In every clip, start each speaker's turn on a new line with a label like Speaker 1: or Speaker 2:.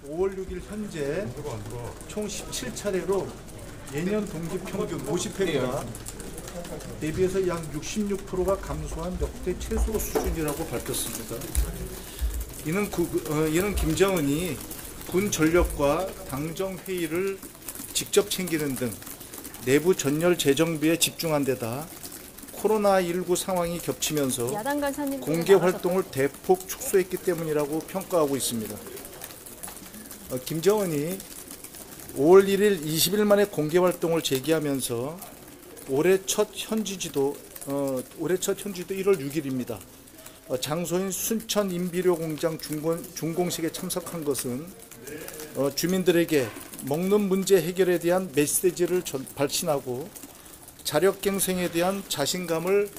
Speaker 1: 5월 6일 현재 총 17차례로 예년 동기 평균 50회보다 대비해서 약 66%가 감소한 역대 최소 수준이라고 밝혔습니다. 이는 김정은이 군 전력과 당정 회의를 직접 챙기는 등 내부 전열 재정비에 집중한 데다 코로나19 상황이 겹치면서 공개 활동을 대폭 축소했기 때문이라고 평가하고 있습니다. 김정은이 5월 1일 20일 만에 공개 활동을 재개하면서 올해 첫 현지지도 1월 6일입니다. 장소인 순천 인비료 공장 준공식에 참석한 것은 주민들에게 먹는 문제 해결에 대한 메시지를 발신하고 자력갱생에 대한 자신감을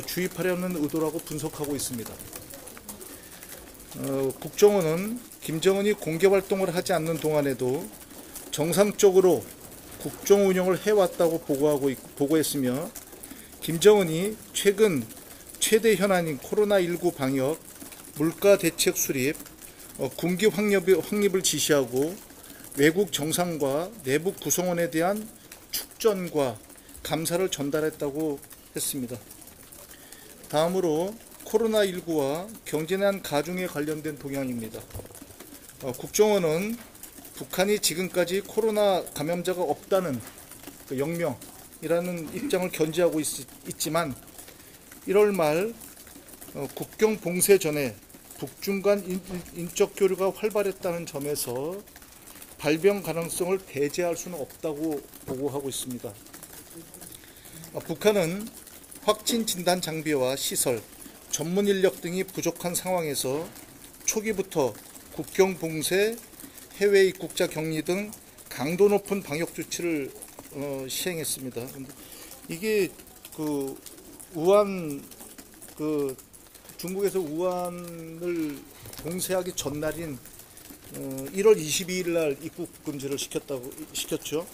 Speaker 1: 주입하려는 의도라고 분석하고 있습니다. 국정원은 김정은이 공개 활동을 하지 않는 동안에도 정상적으로 국정 운영을 해왔다고 보고했으며 김정은이 최근 최대 현안인 코로나19 방역, 물가 대책 수립, 군기 확립을 지시하고 외국 정상과 내부 구성원에 대한 축전과 감사를 전달했다고 했습니다. 다음으로 코로나19와 경제난 가중에 관련된 동향입니다. 국정원은 북한이 지금까지 코로나 감염자가 없다는 영명이라는 입장을 견지하고 있지만 1월 말 국경 봉쇄 전에 북중 간 인적 교류가 활발했다는 점에서 발병 가능성을 배제할 수는 없다고 보고하고 있습니다. 북한은 확진 진단 장비와 시설, 전문 인력 등이 부족한 상황에서 초기부터 국경 봉쇄, 해외 입국자 격리 등 강도 높은 방역 조치를 시행했습니다. 이게 중국에서 우한을 봉쇄하기 전날인 1월 22일 날 입국 금지를 시켰죠.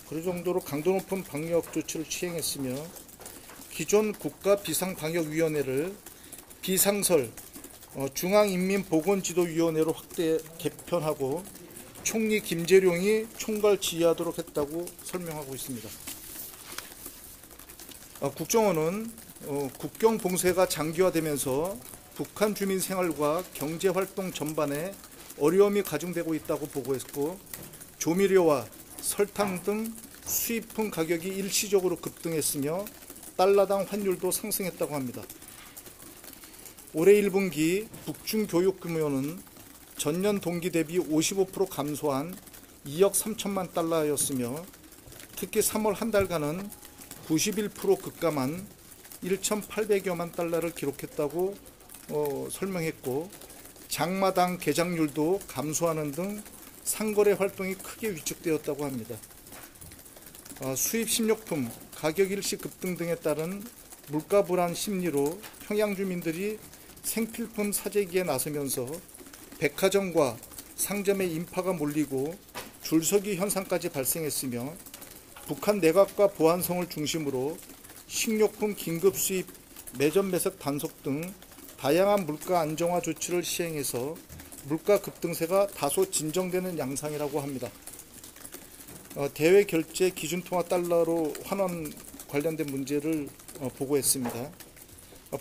Speaker 1: 그 정도로 강도 높은 방역 조치를 시행했으며 기존 국가비상방역위원회를 비상설 중앙인민보건지도위원회로 확대 개편하고 총리 김재룡이 총괄 지휘하도록 했다고 설명하고 있습니다. 국정원은 국경 봉쇄가 장기화되면서 북한 주민 생활과 경제활동 전반에 어려움이 가중되고 있다고 보고했고 조미료와 설탕 등 수입품 가격이 일시적으로 급등했으며 달러당 환율도 상승했다고 합니다. 올해 1분기 북중 교육 규모는 전년 동기 대비 55% 감소한 2억 3천만 달러였으며 특히 3월 한 달간은 91% 급감한 1,800여만 달러를 기록했다고 설명했고 장마당 개장률도 감소하는 등 상거래 활동이 크게 위축되었다고 합니다. 수입 식료품 가격 일시 급등 등에 따른 물가 불안 심리로 평양 주민들이 생필품 사재기에 나서면서 백화점과 상점에 인파가 몰리고 줄서기 현상까지 발생했으며 북한 내각과 보안성을 중심으로 식료품 긴급 수입, 매점 매석 단속 등 다양한 물가 안정화 조치를 시행해서 물가 급등세가 다소 진정되는 양상이라고 합니다. 대외 결제 기준통화 달러로 환원 관련된 문제를 보고했습니다.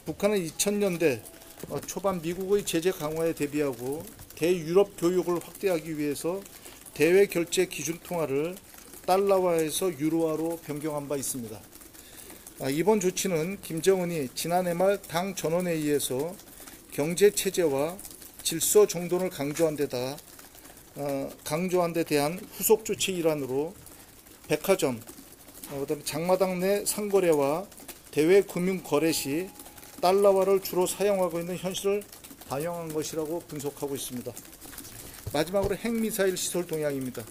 Speaker 1: 북한은 2000년대 초반 미국의 제재 강화에 대비하고 대유럽 교역을 확대하기 위해서 대외 결제 기준통화를 달러화해서 유로화로 변경한 바 있습니다. 이번 조치는 김정은이 지난해 말 당 전원회의에서 경제체제와 질서 정돈을 강조한 데 대한 후속 조치 일환으로 백화점, 그다음에 장마당 내 상거래와 대외 금융 거래 시 달러화를 주로 사용하고 있는 현실을 반영한 것이라고 분석하고 있습니다. 마지막으로 핵미사일 시설 동향입니다.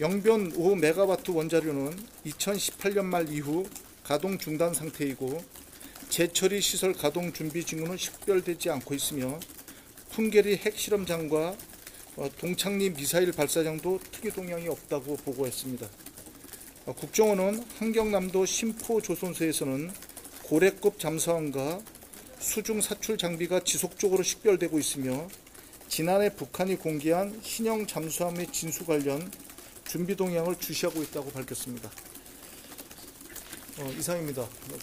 Speaker 1: 영변 5메가와트 원자료는 2018년 말 이후 가동 중단 상태이고 재처리 시설 가동 준비 징후는 식별되지 않고 있으며 풍계리 핵실험장과 동창리 미사일 발사장도 특이 동향이 없다고 보고했습니다. 국정원은 한경남도 심포조선소에서는 고래급 잠수함과 수중 사출 장비가 지속적으로 식별되고 있으며 지난해 북한이 공개한 신형 잠수함의 진수 관련 준비 동향을 주시하고 있다고 밝혔습니다. 이상입니다.